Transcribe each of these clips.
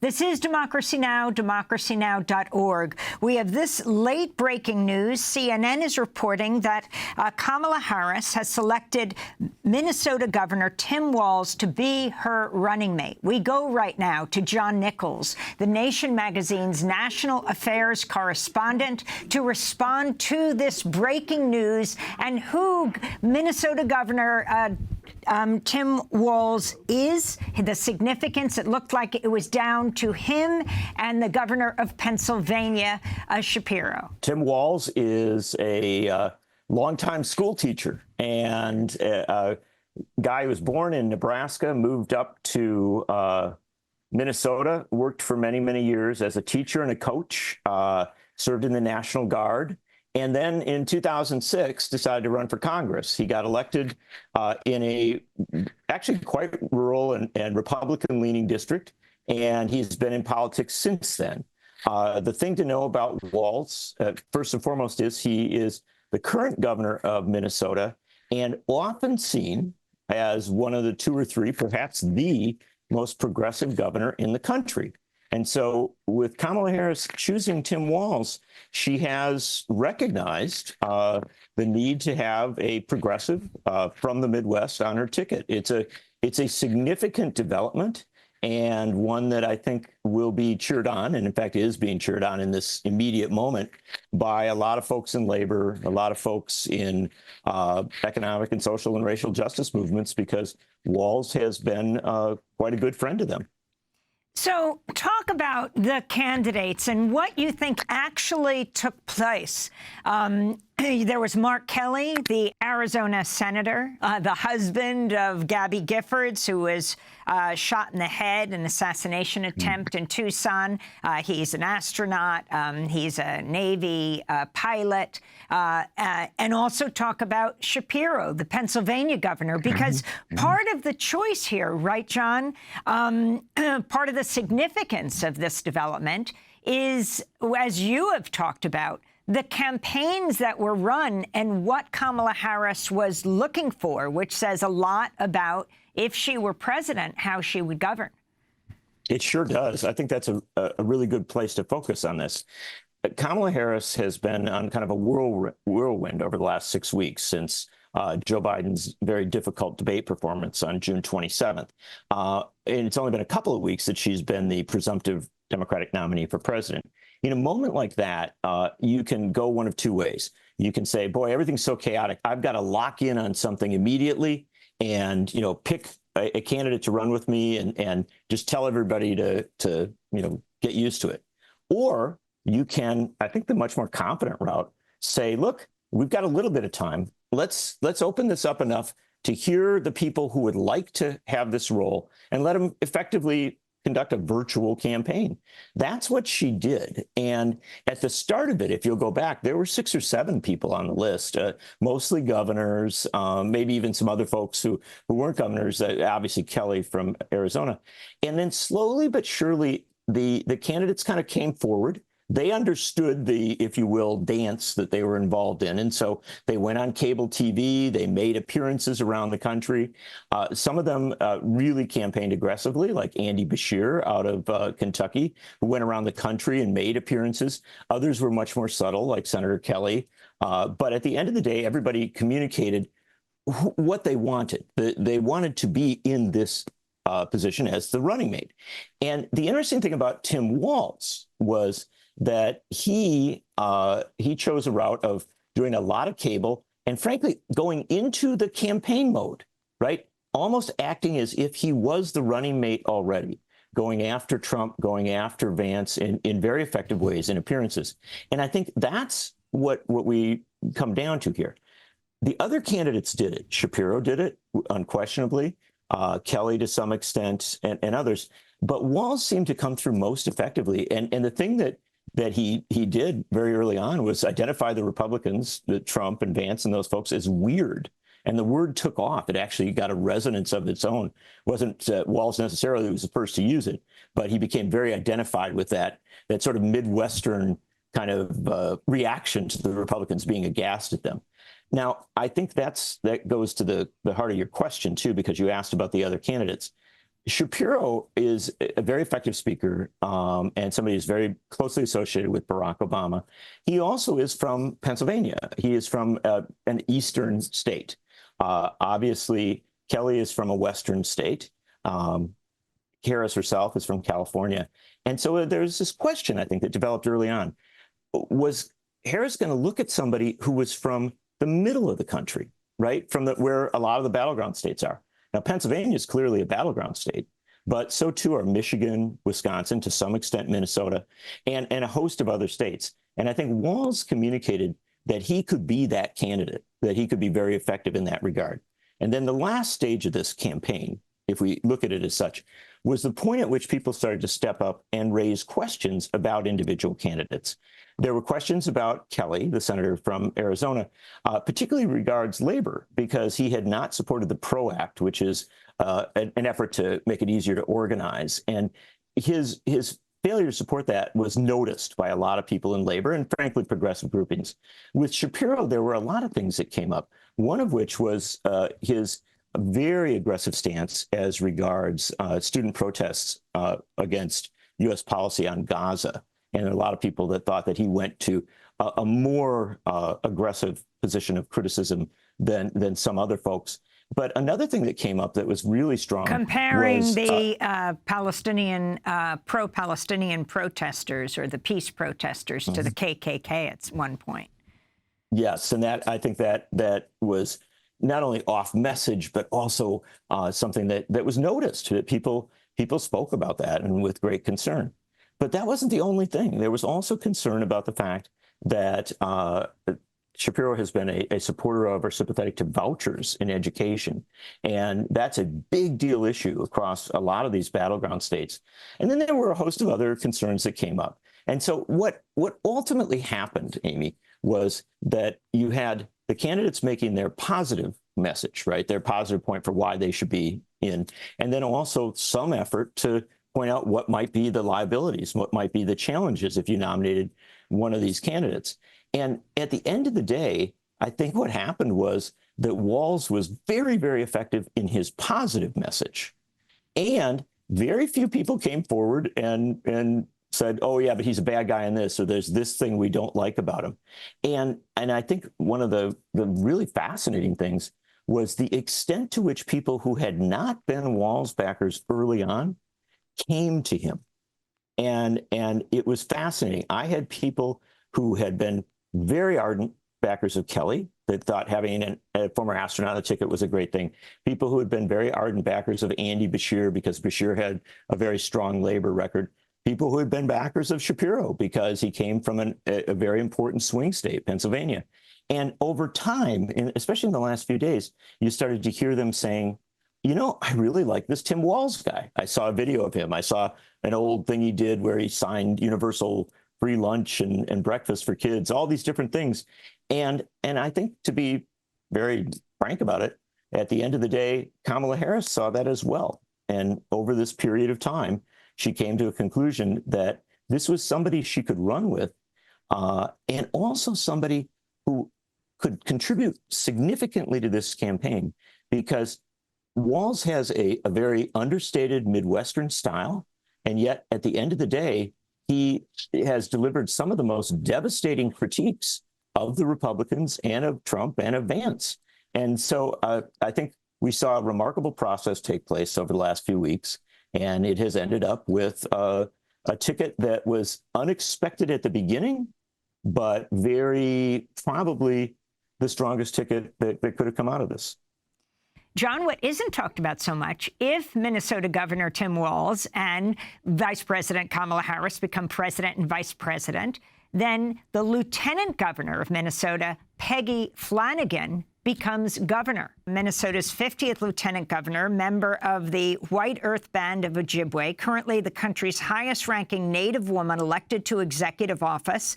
This is Democracy Now!, democracynow.org. We have this late breaking news. CNN is reporting that Kamala Harris has selected Minnesota Governor Tim Walz to be her running mate. We go right now to John Nichols, The Nation magazine's national affairs correspondent, to respond to this breaking news and who Minnesota Governor Tim Walz is, the significance. It looked like it was down to him and the governor of Pennsylvania, Shapiro. Tim Walz is a longtime school teacher and a guy who was born in Nebraska, moved up to Minnesota, worked for many, many years as a teacher and a coach, served in the National Guard. And then in 2006, decided to run for Congress. He got elected in a actually quite rural and Republican-leaning district, and he's been in politics since then. The thing to know about Walz, first and foremost, is he is the current governor of Minnesota and often seen as one of the two or three, perhaps the most progressive governor in the country. And so with Kamala Harris choosing Tim Walz, she has recognized the need to have a progressive from the Midwest on her ticket. It's a significant development and one that I think will be cheered on, and in fact is being cheered on in this immediate moment by a lot of folks in labor, a lot of folks in economic and social and racial justice movements, because Walz has been quite a good friend to them. So talk about the candidates and what you think actually took place. There was Mark Kelly, the Arizona senator, the husband of Gabby Giffords, who was shot in the head in an assassination attempt in Tucson. He's an astronaut. He's a Navy pilot. And also talk about Shapiro, the Pennsylvania governor, because part of the choice here, right, John, part of the significance of this development is, as you have talked about, the campaigns that were run and what Kamala Harris was looking for, which says a lot about, if she were president, how she would govern. It sure does. I think that's a really good place to focus on this. Kamala Harris has been on kind of a whirlwind over the last 6 weeks since Joe Biden's very difficult debate performance on June 27th. And it's only been a couple of weeks that she's been the presumptive Democratic nominee for president. In a moment like that, you can go one of two ways. You can say, boy, everything's so chaotic. I've got to lock in on something immediately and, pick a candidate to run with me and just tell everybody to get used to it. Or you can, I think the much more confident route, say, look, we've got a little bit of time. Let's open this up enough to hear the people who would like to have this role and let them effectively conduct a virtual campaign. That's what she did. And at the start of it, if you'll go back, there were 6 or 7 people on the list, mostly governors, maybe even some other folks who weren't governors, obviously Kelly from Arizona. And then slowly but surely, the candidates kind of came forward. They understood the, if you will, dance that they were involved in. And so they went on cable TV. They made appearances around the country. Some of them really campaigned aggressively, like Andy Beshear out of Kentucky, who went around the country and made appearances. Others were much more subtle, like Senator Kelly. But at the end of the day, everybody communicated what they wanted. They wanted to be in this position as the running mate. And the interesting thing about Tim Walz was that he chose a route of doing a lot of cable and, frankly, going into the campaign mode, right? Almost acting as if he was the running mate already, going after Trump, going after Vance in very effective ways in appearances. And I think that's what we come down to here. The other candidates did it. Shapiro did it, unquestionably. Kelly to some extent, and others. But Walz seemed to come through most effectively. And the thing that he did very early on was identify the Republicans, the Trump and Vance and those folks, as weird. And the word took off. It actually got a resonance of its own. It wasn't Walz necessarily who was the first to use it, but he became very identified with that sort of Midwestern kind of reaction to the Republicans being aghast at them. Now, I think that goes to the heart of your question, too, because you asked about the other candidates. Shapiro is a very effective speaker and somebody who's very closely associated with Barack Obama. He also is from Pennsylvania. He is from an eastern state. Obviously, Kelly is from a western state. Harris herself is from California. And so there's this question, I think, that developed early on. Was Harris going to look at somebody who was from the middle of the country, right, from where a lot of the battleground states are? Now, Pennsylvania is clearly a battleground state, but so too are Michigan, Wisconsin, to some extent Minnesota, and a host of other states. And I think Walz communicated that he could be that candidate, that he could be very effective in that regard. And then the last stage of this campaign, if we look at it as such, was the point at which people started to step up and raise questions about individual candidates. There were questions about Kelly, the senator from Arizona, particularly regards labor, because he had not supported the PRO Act, which is an effort to make it easier to organize. And his failure to support that was noticed by a lot of people in labor and, frankly, progressive groupings. With Shapiro, there were a lot of things that came up, one of which was his very aggressive stance as regards student protests against U.S. policy on Gaza. And a lot of people that thought that he went to a more aggressive position of criticism than some other folks. But another thing that came up that was really strong comparing was, the Palestinian pro-Palestinian protesters or the peace protesters to the KKK at one point. Yes, and that I think that was not only off message, but also something that was noticed, that people spoke about that and with great concern. But that wasn't the only thing. There was also concern about the fact that Shapiro has been a supporter of or sympathetic to vouchers in education. And that's a big deal issue across a lot of these battleground states. And then there were a host of other concerns that came up. And so what ultimately happened, Amy, was that you had the candidates making their positive message, right, their positive point for why they should be in, and then also some effort to point out what might be the liabilities, what might be the challenges if you nominated one of these candidates. And at the end of the day, I think what happened was that Walz was very, very effective in his positive message. And very few people came forward and said, oh, yeah, but he's a bad guy in this, or there's this thing we don't like about him. And I think one of the really fascinating things was the extent to which people who had not been Walz backers early on came to him. And it was fascinating. I had people who had been very ardent backers of Kelly that thought having a former astronaut on the ticket was a great thing. People who had been very ardent backers of Andy Beshear because Beshear had a very strong labor record. People who had been backers of Shapiro because he came from a very important swing state, Pennsylvania. And over time, especially in the last few days, you started to hear them saying, you know, I really like this Tim Walz guy. I saw a video of him. I saw an old thing he did where he signed universal free lunch and breakfast for kids, all these different things. And I think, to be very frank about it, at the end of the day, Kamala Harris saw that as well. And over this period of time, she came to a conclusion that this was somebody she could run with, and also somebody who could contribute significantly to this campaign, because Walz has a very understated Midwestern style, and yet at the end of the day, he has delivered some of the most devastating critiques of the Republicans and of Trump and of Vance. And so I think we saw a remarkable process take place over the last few weeks, and it has ended up with a ticket that was unexpected at the beginning, but very probably the strongest ticket that could have come out of this. John, what isn't talked about so much, if Minnesota Governor Tim Walz and Vice President Kamala Harris become president and vice president, then the lieutenant governor of Minnesota, Peggy Flanagan, becomes governor. Minnesota's 50th lieutenant governor, member of the White Earth Band of Ojibwe, currently the country's highest-ranking Native woman elected to executive office.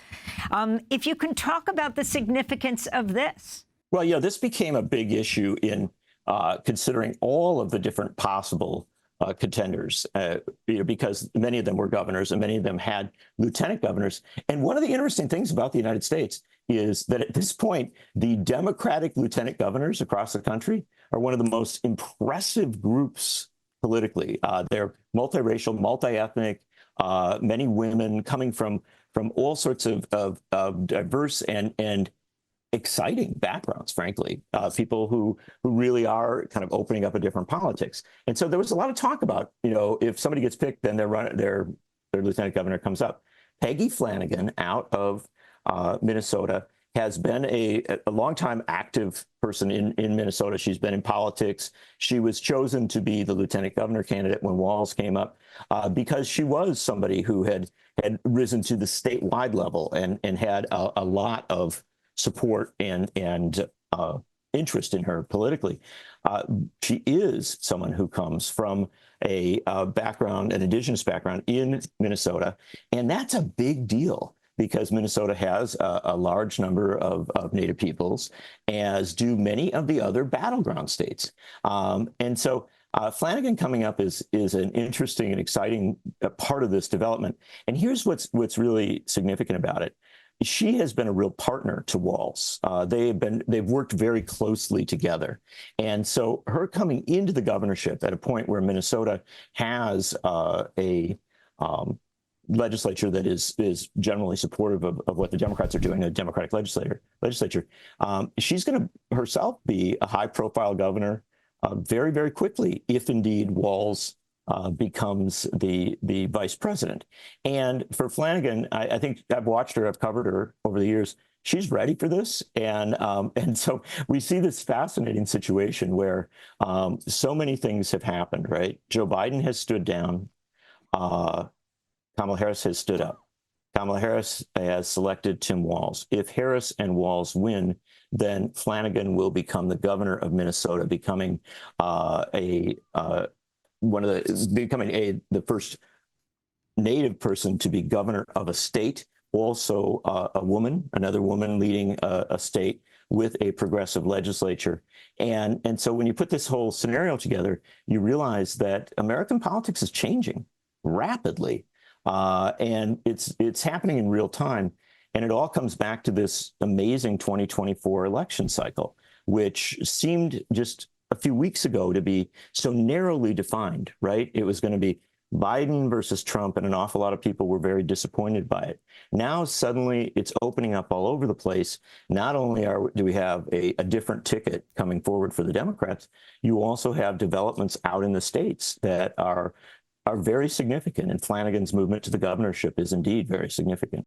If you can talk about the significance of this. Well, yeah, this became a big issue in considering all of the different possible contenders, because many of them were governors and many of them had lieutenant governors. And one of the interesting things about the United States is that at this point, the Democratic lieutenant governors across the country are one of the most impressive groups politically. They're multiracial, multi-ethnic, many women coming from all sorts of diverse and exciting backgrounds, frankly, people who really are kind of opening up a different politics. And so there was a lot of talk about, if somebody gets picked, then their lieutenant governor comes up. Peggy Flanagan out of Minnesota has been a longtime active person in Minnesota. She's been in politics. She was chosen to be the lieutenant governor candidate when Walz came up because she was somebody who had risen to the statewide level and had a lot of support and interest in her politically. She is someone who comes from a background, an indigenous background in Minnesota, and that's a big deal because Minnesota has a large number of Native peoples, as do many of the other battleground states. And so Flanagan coming up is an interesting and exciting part of this development. And here's what's really significant about it. She has been a real partner to Walz. They've worked very closely together. And so her coming into the governorship at a point where Minnesota has a legislature that is generally supportive of what the Democrats are doing, a Democratic legislature. She's going to herself be a high-profile governor very, very quickly if indeed Walz becomes the vice president. And for Flanagan, I think I've watched her, I've covered her over the years. She's ready for this. And so we see this fascinating situation where so many things have happened, right? Joe Biden has stood down. Kamala Harris has stood up. Kamala Harris has selected Tim Walz. If Harris and Walz win, then Flanagan will become the governor of Minnesota, becoming the first Native person to be governor of a state, also another woman leading a state with a progressive legislature. And so when you put this whole scenario together, you realize that American politics is changing rapidly. And it's happening in real time. And it all comes back to this amazing 2024 election cycle, which seemed just a few weeks ago to be so narrowly defined, right? It was going to be Biden versus Trump, and an awful lot of people were very disappointed by it. Now, suddenly, it's opening up all over the place. Not only do we have a different ticket coming forward for the Democrats, you also have developments out in the states that are very significant, and Flanagan's movement to the governorship is indeed very significant.